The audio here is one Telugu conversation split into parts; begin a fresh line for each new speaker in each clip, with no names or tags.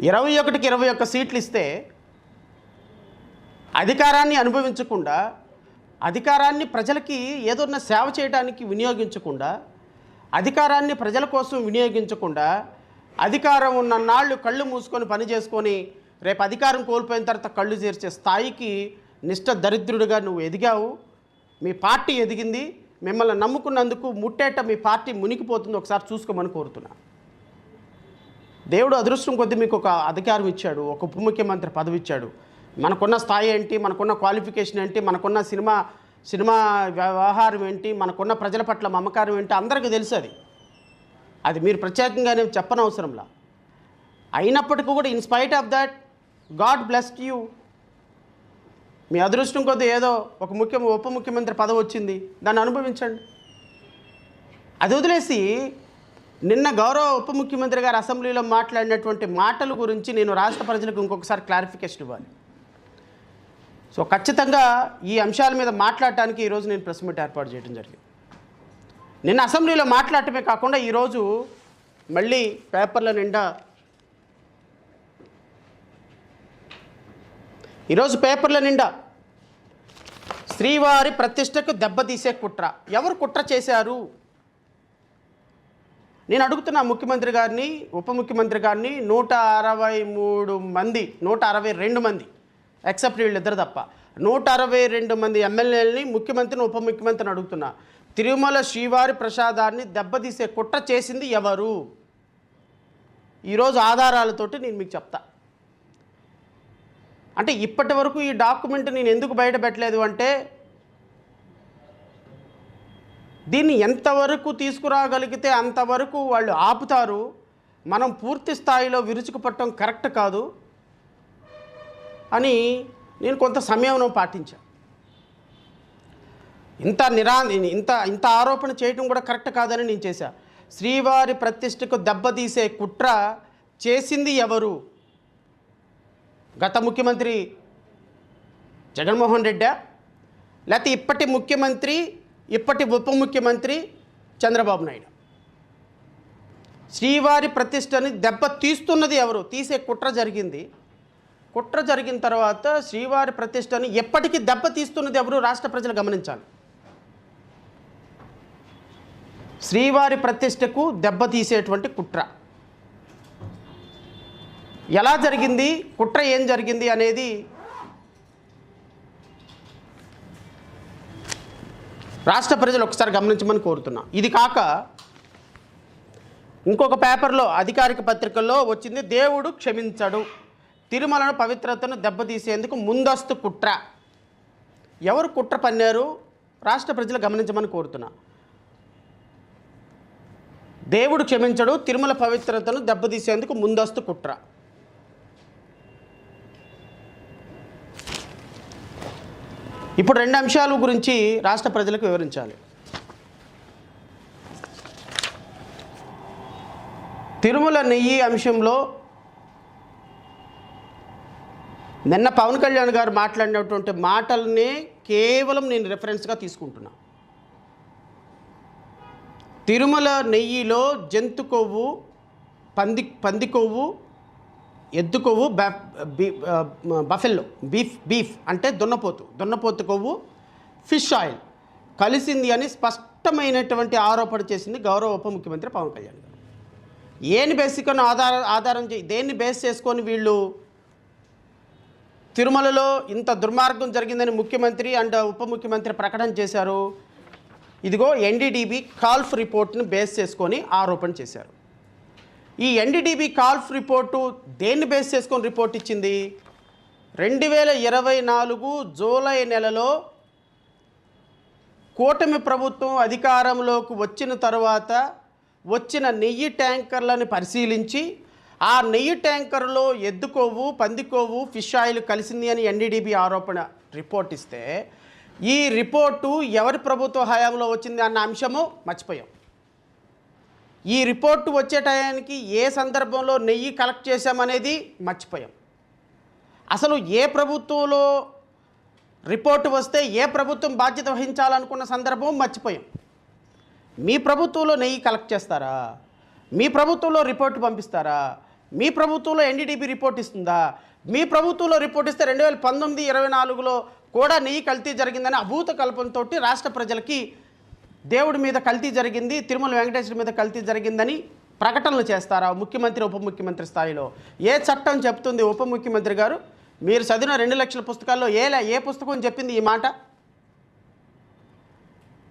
21కి 21 సీట్లు ఇస్తే అధికారాన్ని అనుభవించకుండా, అధికారాన్ని ప్రజలకి ఏదన్నా సేవ చేయడానికి వినియోగించకుండా, అధికారాన్ని ప్రజల కోసం వినియోగించకుండా, అధికారం ఉన్న నాళ్ళు కళ్ళు మూసుకొని పని చేసుకొని రేపు అధికారం కోల్పోయిన తర్వాత కళ్ళు చేర్చే స్థాయికి నిష్ఠ దరిద్రుడిగా నువ్వు ఎదిగావు. మీ పార్టీ ఎదిగింది. మిమ్మల్ని నమ్ముకున్నందుకు ముట్టేట మీ పార్టీ మునిగిపోతుంది. ఒకసారి చూసుకోమని కోరుతున్నా. దేవుడు అదృష్టం కొద్దీ మీకు ఒక అధికారం ఇచ్చాడు, ఒక ఉప ముఖ్యమంత్రి పదవి ఇచ్చాడు. మనకున్న స్థాయి ఏంటి, మనకున్న క్వాలిఫికేషన్ ఏంటి, మనకున్న సినిమా వ్యవహారం ఏంటి, మనకున్న ప్రజల పట్ల మమకారం ఏంటి అందరికీ తెలుసు. అది మీరు ప్రత్యేకంగా నేను చెప్పనవసరంలా. అయినప్పటికీ కూడా in spite of that God blessed you. మీ అదృష్టం కొద్దీ ఏదో ఒక ఉప ముఖ్యమంత్రి పదవి వచ్చింది, దాన్ని అనుభవించండి. అది వదిలేసి నిన్న గౌరవ ఉప ముఖ్యమంత్రి గారు అసెంబ్లీలో మాట్లాడినటువంటి మాటల గురించి నేను రాష్ట్ర ప్రజలకు ఇంకొకసారి క్లారిఫికేషన్ ఇవ్వాలి. సో ఖచ్చితంగా ఈ అంశాల మీద మాట్లాడటానికి ఈరోజు నేను ప్రెస్ మీట్ ఏర్పాటు చేయడం జరిగింది. నిన్న అసెంబ్లీలో మాట్లాడటమే కాకుండా ఈరోజు మళ్ళీ పేపర్ల నిండా శ్రీవారి ప్రతిష్టకు దెబ్బతీసే కుట్ర. ఎవరు కుట్ర చేశారు? నేను అడుగుతున్నా ముఖ్యమంత్రి గారిని, ఉప ముఖ్యమంత్రి గారిని. 162 మంది ఎక్సెప్ట్ వీళ్ళిద్దరు తప్ప 162 మంది ఎమ్మెల్యేలని, ముఖ్యమంత్రిని, ఉప ముఖ్యమంత్రిని అడుగుతున్నా. తిరుమల శ్రీవారి ప్రసాదాన్ని దెబ్బతీసే కుట్ర చేసింది ఎవరు? ఈరోజు ఆధారాలతోటి నేను మీకు చెప్తా. అంటే ఇప్పటి వరకు ఈ డాక్యుమెంట్ నేను ఎందుకు బయట పెట్టలేదు అంటే, దీన్ని ఎంతవరకు తీసుకురాగలిగితే అంతవరకు వాళ్ళు ఆపుతారు. మనం పూర్తి స్థాయిలో విరుచుకుపట్టడం కరెక్ట్ కాదు అని నేను కొంత సమయం పాటించాను. ఇంత ఆరోపణ చేయడం కూడా కరెక్ట్ కాదని నేను చేశా. శ్రీవారి ప్రతిష్టకు దెబ్బతీసే కుట్ర చేసింది ఎవరు? గత ముఖ్యమంత్రి జగన్మోహన్ రెడ్డా, లేకపోతే ఇప్పటి ముఖ్యమంత్రి, ఇప్పటి ఉప ముఖ్యమంత్రి చంద్రబాబు నాయుడు? శ్రీవారి ప్రతిష్టని దెబ్బ తీస్తున్నది ఎవరు? తీసే కుట్ర జరిగింది. కుట్ర జరిగిన తర్వాత శ్రీవారి ప్రతిష్టని ఎప్పటికీ దెబ్బ తీస్తున్నది ఎవరు? రాష్ట్ర ప్రజలు గమనించాలి. శ్రీవారి ప్రతిష్టకు దెబ్బ తీసేటువంటి కుట్ర ఎలా జరిగింది, కుట్ర ఏం జరిగింది అనేది రాష్ట్ర ప్రజలు ఒకసారి గమనించమని కోరుతున్నా. ఇది కాక ఇంకొక పేపర్లో, అధికారిక పత్రికల్లో వచ్చింది, దేవుడు క్షమించడు, తిరుమలను పవిత్రతను దెబ్బతీసేందుకు ముందస్తు కుట్ర. ఎవరు కుట్ర పన్నారు? రాష్ట్ర ప్రజలు గమనించమని కోరుతున్నా. దేవుడు క్షమించడు, తిరుమల పవిత్రతను దెబ్బతీసేందుకు ముందస్తు కుట్ర. ఇప్పుడు 2 అంశాల గురించి రాష్ట్ర ప్రజలకు వివరించాలి. తిరుమల నెయ్యి అంశంలో నిన్న పవన్ కళ్యాణ్ గారు మాట్లాడినటువంటి మాటల్ని కేవలం నేను రెఫరెన్స్గా తీసుకుంటున్నా. తిరుమల నెయ్యిలో జంతు కొవ్వు, పంది కొవ్వు, ఎద్దు కొవ్వు, బఫెల్లో బీఫ్ అంటే దున్నపోతు కొవ్వు, ఫిష్ ఆయిల్ కలిసింది అని స్పష్టమైనటువంటి ఆరోపణ చేసింది గౌరవ ఉప ముఖ్యమంత్రి పవన్ కళ్యాణ్ గారు. దేన్ని బేస్ చేసుకొని వీళ్ళు తిరుమలలో ఇంత దుర్మార్గం జరిగిందని ముఖ్యమంత్రి అండ్ ఉప ముఖ్యమంత్రి ప్రకటన చేశారు? ఇదిగో ఎన్డీడీబీ కాల్ఫ్ రిపోర్ట్ని బేస్ చేసుకొని ఆరోపణ చేశారు. ఈ ఎన్డీడీబీ కాల్ఫ్ రిపోర్టు దేన్ని బేస్ చేసుకొని రిపోర్ట్ ఇచ్చింది? 2024 జూలై నెలలో కూటమి ప్రభుత్వం అధికారంలోకి వచ్చిన తర్వాత వచ్చిన నెయ్యి ట్యాంకర్లను పరిశీలించి ఆ నెయ్యి ట్యాంకర్లో ఎద్దు కొవ్వు, పంది కొవ్వు, ఫిష్ ఆయిల్ కలిసింది అని ఎన్డీడీబీ ఆరోపణ రిపోర్ట్ ఇస్తే, ఈ రిపోర్టు ఎవరి ప్రభుత్వ హయాంలో వచ్చింది అన్న అంశము మర్చిపోయాం. ఈ రిపోర్టు వచ్చే టయానికి ఏ సందర్భంలో నెయ్యి కలెక్ట్ చేశామనేది మర్చిపోయాం. అసలు ఏ ప్రభుత్వంలో రిపోర్టు వస్తే ఏ ప్రభుత్వం బాధ్యత వహించాలనుకున్న సందర్భం మర్చిపోయాం. మీ ప్రభుత్వంలో నెయ్యి కలెక్ట్ చేస్తారా? మీ ప్రభుత్వంలో రిపోర్టు పంపిస్తారా? మీ ప్రభుత్వంలో ఎన్డీడీబీ రిపోర్ట్ ఇస్తుందా? మీ ప్రభుత్వంలో రిపోర్ట్ ఇస్తే 2019-24లో కూడా నెయ్యి కల్తీ జరిగిందని అభూత కల్పనతో రాష్ట్ర ప్రజలకి దేవుడి మీద కల్తీ జరిగింది, తిరుమల వెంకటేశ్వర మీద కల్తీ జరిగిందని ప్రకటనలు చేస్తారా ముఖ్యమంత్రి, ఉప ముఖ్యమంత్రి స్థాయిలో? ఏ చట్టం చెప్తుంది ఉప ముఖ్యమంత్రి గారు? మీరు చదివిన 2 లక్షల పుస్తకాల్లో ఏ పుస్తకం చెప్పింది ఈ మాట?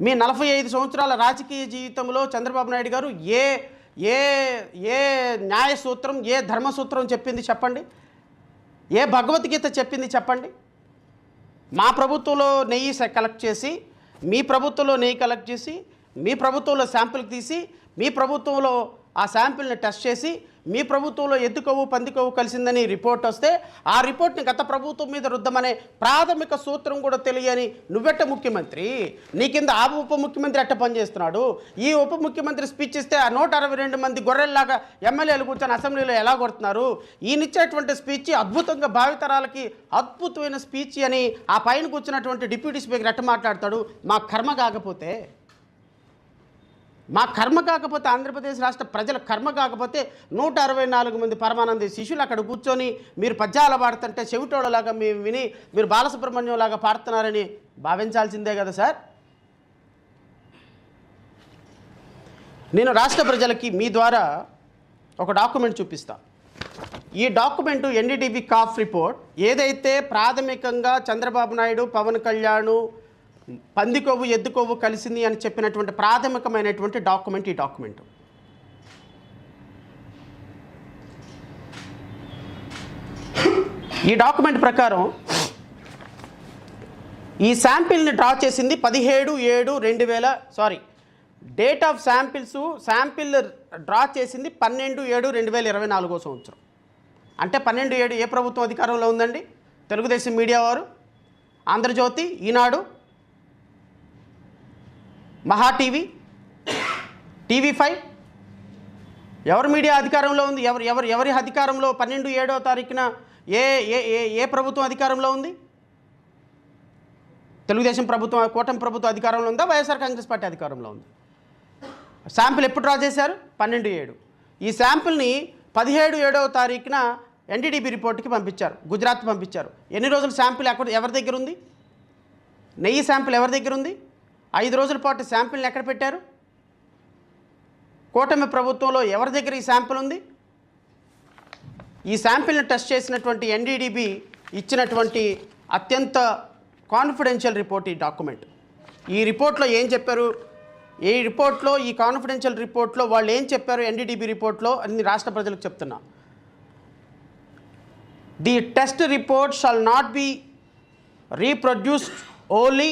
మీ 45 సంవత్సరాల రాజకీయ జీవితంలో చంద్రబాబు నాయుడు గారు ఏ ఏ ఏ న్యాయ సూత్రం, ఏ ధర్మసూత్రం చెప్పింది చెప్పండి? ఏ భగవద్గీత చెప్పింది చెప్పండి? మా ప్రభుత్వంలో నెయ్యి కలెక్ట్ చేసి, మీ ప్రభుత్వంలో నెయ్యి కలెక్ట్ చేసి, మీ ప్రభుత్వంలో శాంపిల్ తీసి, మీ ప్రభుత్వంలో ఆ శాంపిల్ని టెస్ట్ చేసి, మీ ప్రభుత్వంలో ఎద్దు కొవ్వు పంది కొవ్వు కలిసిందని రిపోర్ట్ వస్తే ఆ రిపోర్ట్ని గత ప్రభుత్వం మీద రుద్దమనే ప్రాథమిక సూత్రం కూడా తెలియని నువ్వెట్ట ముఖ్యమంత్రి? నీ కింద ఆ ఉప ముఖ్యమంత్రి ఎట్ట పనిచేస్తున్నాడు? ఈ ఉప ముఖ్యమంత్రి స్పీచ్ ఇస్తే ఆ 162 మంది గొర్రెల్లాగా ఎమ్మెల్యేలు కూర్చొని అసెంబ్లీలో ఎలా కొడుతున్నారు? ఈయనిచ్చేటువంటి స్పీచ్ అద్భుతంగా భావితరాలకి అద్భుతమైన స్పీచ్ అని ఆ పైన కూర్చున్నటువంటి డిప్యూటీ స్పీకర్ ఎట్ట మాట్లాడతాడు? మా కర్మ కాకపోతే, ఆంధ్రప్రదేశ్ రాష్ట్ర ప్రజల కర్మ కాకపోతే 164 మంది పరమానంద శిష్యులు అక్కడ కూర్చొని మీరు పద్యాలు పాడుతుంటే చెవిటోళ్ళలాగా మేము విని మీరు బాలసుబ్రహ్మణ్యం లాగా పాడుతున్నారని భావించాల్సిందే కదా సార్. నేను రాష్ట్ర ప్రజలకి మీ ద్వారా ఒక డాక్యుమెంట్ చూపిస్తా. ఈ డాక్యుమెంటు ఎన్డీడీబీ కాఫ్ రిపోర్ట్ ఏదైతే ప్రాథమికంగా చంద్రబాబు నాయుడు, పవన్ కళ్యాణ్ పంది కొవ్వు ఎద్దు కొవ్వు కలిసింది అని చెప్పినటువంటి ప్రాథమికమైనటువంటి డాక్యుమెంట్ ఈ డాక్యుమెంట్. ఈ డాక్యుమెంట్ ప్రకారం ఈ శాంపిల్ని డ్రా చేసింది 17/7/2000 డేట్ ఆఫ్ శాంపిల్ డ్రా చేసింది 12/7/2024 సంవత్సరం. అంటే 12/7 ఏ ప్రభుత్వం అధికారంలో ఉందండి? తెలుగుదేశం మీడియా వారు, ఆంధ్రజ్యోతి, ఈనాడు, మహా టీవీ, టీవీ5, ఎవరి మీడియా అధికారంలో ఉంది? ఎవరి అధికారంలో 12/7వ తారీఖున ఏ ప్రభుత్వం అధికారంలో ఉంది? తెలుగుదేశం ప్రభుత్వం, కూటమి ప్రభుత్వం అధికారంలో ఉందా? వైఎస్ఆర్ కాంగ్రెస్ పార్టీ అధికారంలో ఉంది? శాంపిల్ ఎప్పుడు డ్రా చేశారు? 12/7. ఈ శాంపిల్ని 17/7వ తారీఖున ఎన్డీడీబీ రిపోర్ట్కి పంపించారు, గుజరాత్ పంపించారు. ఎన్ని రోజులు శాంపిల్ ఎవరి దగ్గర ఉంది? నెయ్యి శాంపిల్ ఎవరి దగ్గర ఉంది? 5 రోజుల పాటు శాంపిల్ని ఎక్కడ పెట్టారు? కూటమి ప్రభుత్వంలో ఎవరి దగ్గర ఈ శాంపిల్ ఉంది? ఈ శాంపిల్ని టెస్ట్ చేసినటువంటి ఎన్డీడీబీ ఇచ్చినటువంటి అత్యంత కాన్ఫిడెన్షియల్ రిపోర్ట్ ఈ డాక్యుమెంట్. ఈ రిపోర్ట్లో ఏం చెప్పారు? ఈ కాన్ఫిడెన్షియల్ రిపోర్ట్లో వాళ్ళు ఏం చెప్పారు ఎన్డీడీబీ రిపోర్ట్లో అని రాష్ట్ర ప్రజలకు చెప్తున్నా. The test report shall not be reproduced only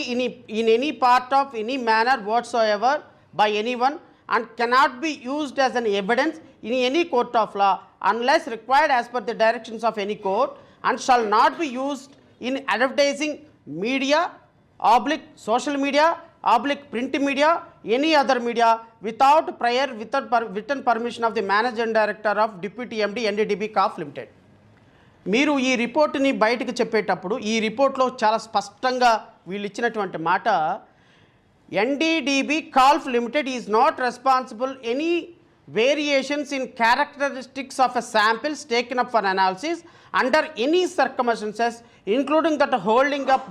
in any part of any manner whatsoever by anyone and cannot be used as an evidence in any court of law unless required as per the directions of any court and shall not be used in advertising media, social media, print media, any other media without written permission of the managing director of Deputy MD NDDB CAF Limited. మీరు ఈ రిపోర్ట్ని బయటకు చెప్పేటప్పుడు ఈ రిపోర్ట్లో చాలా స్పష్టంగా వీళ్ళు ఇచ్చినటువంటి మాట, NDDB calf limited is not responsible any variations in characteristics of a samples taken up for analysis under any circumstances including that holding up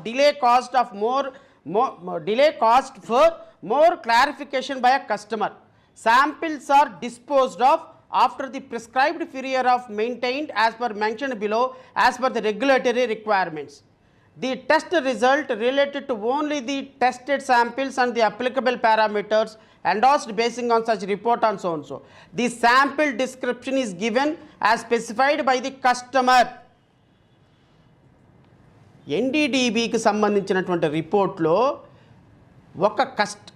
delay cost for more clarification by a customer. Samples are disposed of after the prescribed period of maintained as per mentioned below as per the regulatory requirements. The test result related to only the tested samples and the applicable parameters endorsed basing on such report and so on. So the sample description is given as specified by the customer. ఎన్డీడీబీకి సంబంధించినటువంటి రిపోర్ట్లో ఒక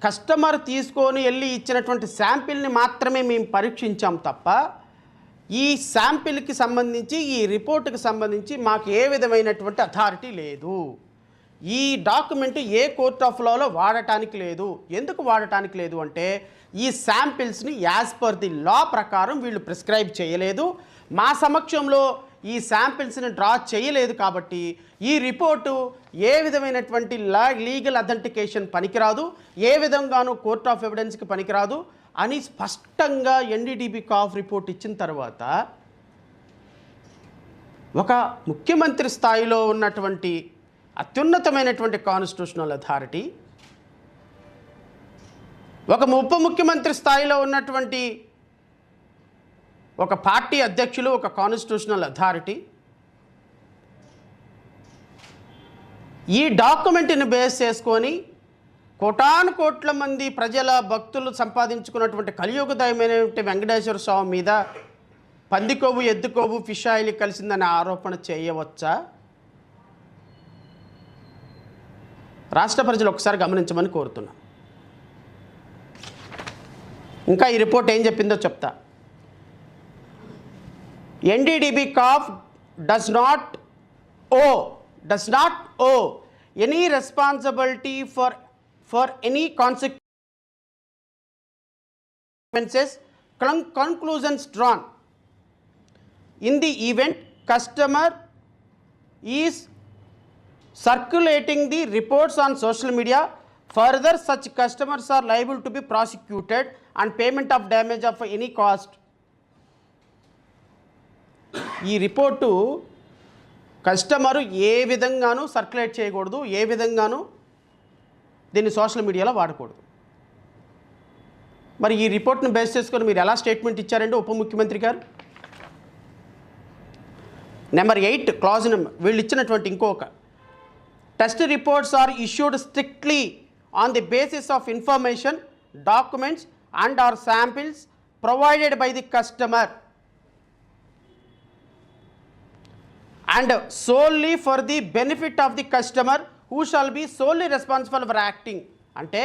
కస్టమర్ తీసుకొని వెళ్ళి ఇచ్చినటువంటి శాంపిల్ని మాత్రమే మేము పరీక్షించాం తప్ప ఈ శాంపిల్కి సంబంధించి ఈ రిపోర్ట్కి సంబంధించి మాకు ఏ విధమైనటువంటి అథారిటీ లేదు. ఈ డాక్యుమెంట్ ఏ కోర్ట్ ఆఫ్ లాలో వాడటానికి లేదు. ఎందుకు వాడటానికి లేదు అంటే ఈ శాంపిల్స్ని యాజ్ పర్ ది లా ప్రకారం వీళ్ళు ప్రిస్క్రైబ్ చేయలేదు, మా సమక్షంలో ఈ శాంపిల్స్ని డ్రా చేయలేదు. కాబట్టి ఈ రిపోర్టు ఏ విధమైనటువంటి లీగల్ అథెంటికేషన్ పనికిరాదు, ఏ విధంగానూ కోర్ట్ ఆఫ్ ఎవిడెన్స్కి పనికిరాదు అని స్పష్టంగా ఎన్డీడీబీ కాఫ్ రిపోర్ట్ ఇచ్చిన తర్వాత ఒక ముఖ్యమంత్రి స్థాయిలో ఉన్నటువంటి అత్యున్నతమైనటువంటి కాన్స్టిట్యూషనల్ అథారిటీ, ఒక ఉప ముఖ్యమంత్రి స్థాయిలో ఉన్నటువంటి ఒక పార్టీ అధ్యక్షులు, ఒక కాన్స్టిట్యూషనల్ అథారిటీ ఈ డాక్యుమెంట్ని బేస్ చేసుకొని కోటాను కోట్ల మంది ప్రజల భక్తులు సంపాదించుకున్నటువంటి కలియుగదయమైనటువంటి వెంకటేశ్వర స్వామి మీద పందికొవ్వు ఎద్దుకొవ్వు ఫిష్ ఆయిల్ కలిసిందనే ఆరోపణ చేయవచ్చా? రాష్ట్ర ప్రజలు ఒకసారి గమనించమని కోరుతున్నా. ఇంకా ఈ రిపోర్ట్ ఏం చెప్పిందో చెప్తా. ఎన్డీడీబీ కాఫ్ does not owe any responsibility for any consequences conclusions drawn in the event customer is circulating the reports on social media. Further, such customers are liable to be prosecuted and payment of damage of any cost. ఈ రిపోర్టు కస్టమరు ఏ విధంగానూ సర్క్యులేట్ చేయకూడదు, ఏ విధంగానూ దీన్ని సోషల్ మీడియాలో వాడకూడదు. మరి ఈ రిపోర్ట్ను బేస్ చేసుకొని మీరు ఎలా స్టేట్మెంట్ ఇచ్చారండి ఉప ముఖ్యమంత్రి గారు? నెంబర్ 8 క్లాజ్ నెంబర్ వీళ్ళు ఇచ్చినటువంటి ఇంకొక test reports are issued strictly on the basis of information, documents and or samples provided by the customer and solely for the benefit of the customer who shall be solely responsible for acting. అంటే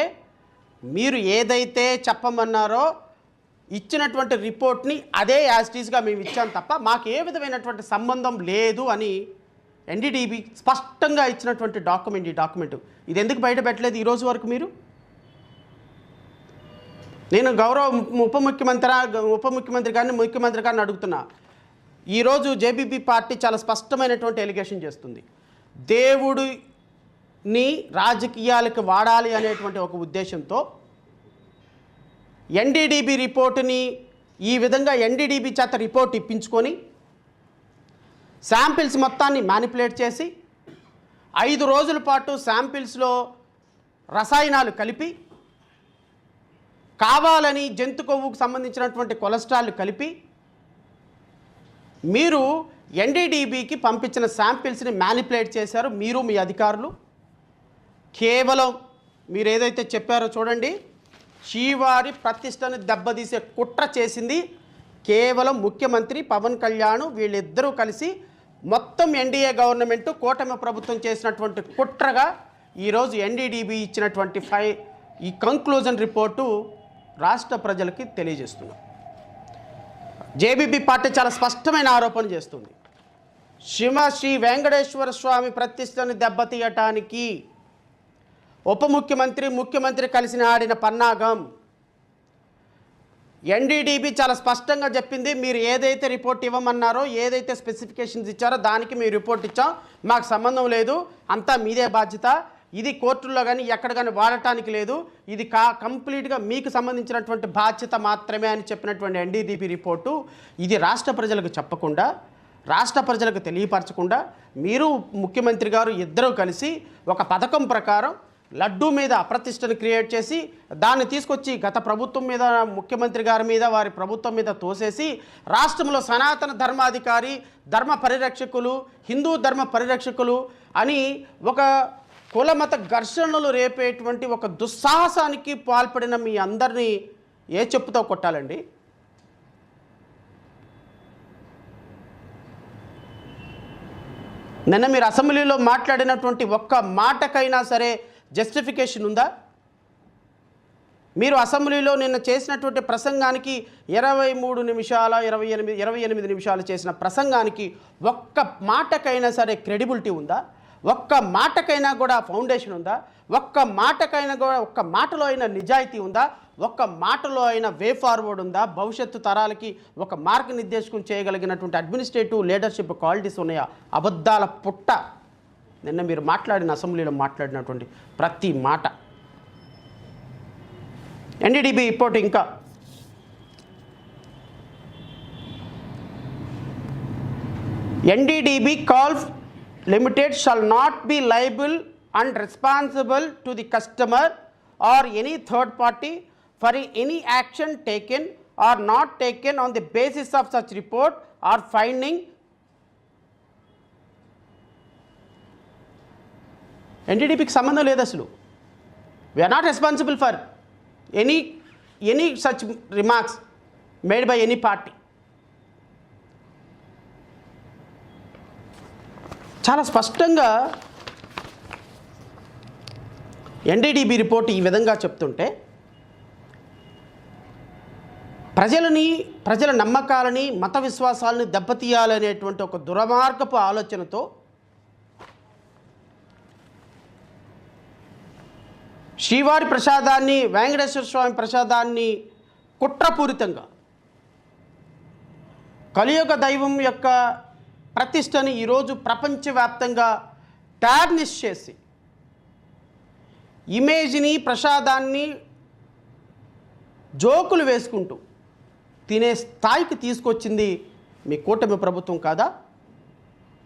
మీరు ఏదైతే చెప్పమన్నారో ఇచ్చినటువంటి రిపోర్ట్ని అదే యాజిటీస్గా మేము ఇచ్చాం తప్ప మాకు ఏ విధమైనటువంటి సంబంధం లేదు అని ఎన్డీడీబీ స్పష్టంగా ఇచ్చినటువంటి డాక్యుమెంట్. ఈ డాక్యుమెంట్ ఇది ఎందుకు బయట పెట్టలేదు ఈరోజు వరకు? మీరు నేను గౌరవ ఉప ముఖ్యమంత్రి గారిని ముఖ్యమంత్రి గారిని అడుగుతున్నా. ఈరోజు జేబీపీ పార్టీ చాలా స్పష్టమైనటువంటి ఎలిగేషన్ చేస్తుంది. దేవుడిని రాజకీయాలకు వాడాలి అనేటువంటి ఒక ఉద్దేశంతో ఎన్డీడీబీ రిపోర్టుని ఈ విధంగా ఎన్డీడీబీ చేత రిపోర్ట్ ఇప్పించుకొని శాంపిల్స్ మొత్తాన్ని మ్యానిపులేట్ చేసి 5 రోజుల పాటు శాంపిల్స్లో రసాయనాలు కలిపి కావాలని జంతు కొవ్వుకు సంబంధించినటువంటి కొలెస్ట్రాల్ కలిపి మీరు ఎన్డీడీబీకి పంపించిన శాంపిల్స్ని మ్యానిపులేట్ చేశారు మీరు, మీ అధికారులు. కేవలం మీరు ఏదైతే చెప్పారో చూడండి, శ్రీవారి ప్రతిష్టను దెబ్బతీసే కుట్ర చేసింది కేవలం ముఖ్యమంత్రి పవన్ కళ్యాణ్ వీళ్ళిద్దరూ కలిసి మొత్తం ఎన్డీఏ గవర్నమెంట్ కూటమి ప్రభుత్వం చేసినటువంటి కుట్రగా ఈరోజు ఎన్డీడీబీ ఇచ్చినటువంటి ఈ కంక్లూజన్ రిపోర్టు రాష్ట్ర ప్రజలకి తెలియజేస్తున్నాం. జేబీపీ పార్టీ చాలా స్పష్టమైన ఆరోపణ చేస్తుంది. శ్రీ వెంకటేశ్వర స్వామి ప్రతిష్టను దెబ్బతీయటానికి ఉప ముఖ్యమంత్రి కలిసి ఆడిన పన్నాగం. ఎన్డీడీబీ చాలా స్పష్టంగా చెప్పింది, మీరు ఏదైతే రిపోర్ట్ ఇవ్వమన్నారో, ఏదైతే స్పెసిఫికేషన్స్ ఇచ్చారో దానికి మీరు రిపోర్ట్ ఇచ్చాం, మాకు సంబంధం లేదు, అంతా మీదే బాధ్యత, ఇది కోర్టుల్లో కానీ ఎక్కడ కానీ వాడటానికి లేదు, ఇది కంప్లీట్గా మీకు సంబంధించినటువంటి బాధ్యత మాత్రమే అని చెప్పినటువంటి ఎన్డీడీబీ రిపోర్టు ఇది రాష్ట్ర ప్రజలకు చెప్పకుండా, రాష్ట్ర ప్రజలకు తెలియపరచకుండా మీరు ముఖ్యమంత్రి గారు ఇద్దరూ కలిసి ఒక పథకం ప్రకారం లడ్డూ మీద అప్రతిష్టను క్రియేట్ చేసి దాన్ని తీసుకొచ్చి గత ప్రభుత్వం మీద, ముఖ్యమంత్రి గారి మీద, వారి ప్రభుత్వం మీద తోసేసి రాష్ట్రంలో సనాతన ధర్మాధికారి, ధర్మ పరిరక్షకులు, హిందూ ధర్మ పరిరక్షకులు అని ఒక కులమత ఘర్షణలు రేపేటువంటి ఒక దుస్సాహసానికి పాల్పడిన మీ అందరినీ ఏ చెప్పుతో కొట్టాలండి? నిన్న మీరు అసెంబ్లీలో మాట్లాడినటువంటి ఒక్క మాటకైనా సరే జస్టిఫికేషన్ ఉందా? మీరు అసెంబ్లీలో నిన్న చేసినటువంటి ప్రసంగానికి 28 నిమిషాలు చేసిన ప్రసంగానికి ఒక్క మాటకైనా సరే క్రెడిబిలిటీ ఉందా? ఒక్క మాటకైనా కూడా ఫౌండేషన్ ఉందా? ఒక్క మాటకైనా కూడా ఒక్క మాటలో అయినా నిజాయితీ ఉందా? ఒక్క మాటలో అయినా వే ఫార్వర్డ్ ఉందా? భవిష్యత్తు తరాలకి ఒక మార్గనిర్దేశకం చేయగలిగినటువంటి అడ్మినిస్ట్రేటివ్ లీడర్షిప్ క్వాలిటీస్ ఉన్నాయా? అబద్ధాల పుట్ట. నిన్న మీరు మాట్లాడిన అసెంబ్లీలో మాట్లాడినటువంటి ప్రతి మాట. ఎన్డీడీబీ రిపోర్ట్ ఇంకా NDDB Golf Limited shall not be liable and responsible to the customer or any third party for any action taken or not taken on the basis of such report or finding. NDDBకి సంబంధం లేదు అసలు. We are not responsible for any such remarks made by any party. చాలా స్పష్టంగా NDDB రిపోర్ట్ ఈ విధంగా చెప్తుంటే ప్రజల నమ్మకాలని మత విశ్వాసాలని దెబ్బతీయాలనేటువంటి ఒక దుర్మార్గపు ఆలోచనతో శ్రీవారి ప్రసాదాన్ని, వెంకటేశ్వర స్వామి ప్రసాదాన్ని కుట్రపూరితంగా కలియుగ దైవం యొక్క ప్రతిష్టని ఈరోజు ప్రపంచవ్యాప్తంగా టార్నిష్ చేసి ఇమేజ్ని, ప్రసాదాన్ని జోకులు వేసుకుంటూ తినే స్థాయికి తీసుకొచ్చింది మీ కూటమి ప్రభుత్వం కాదా?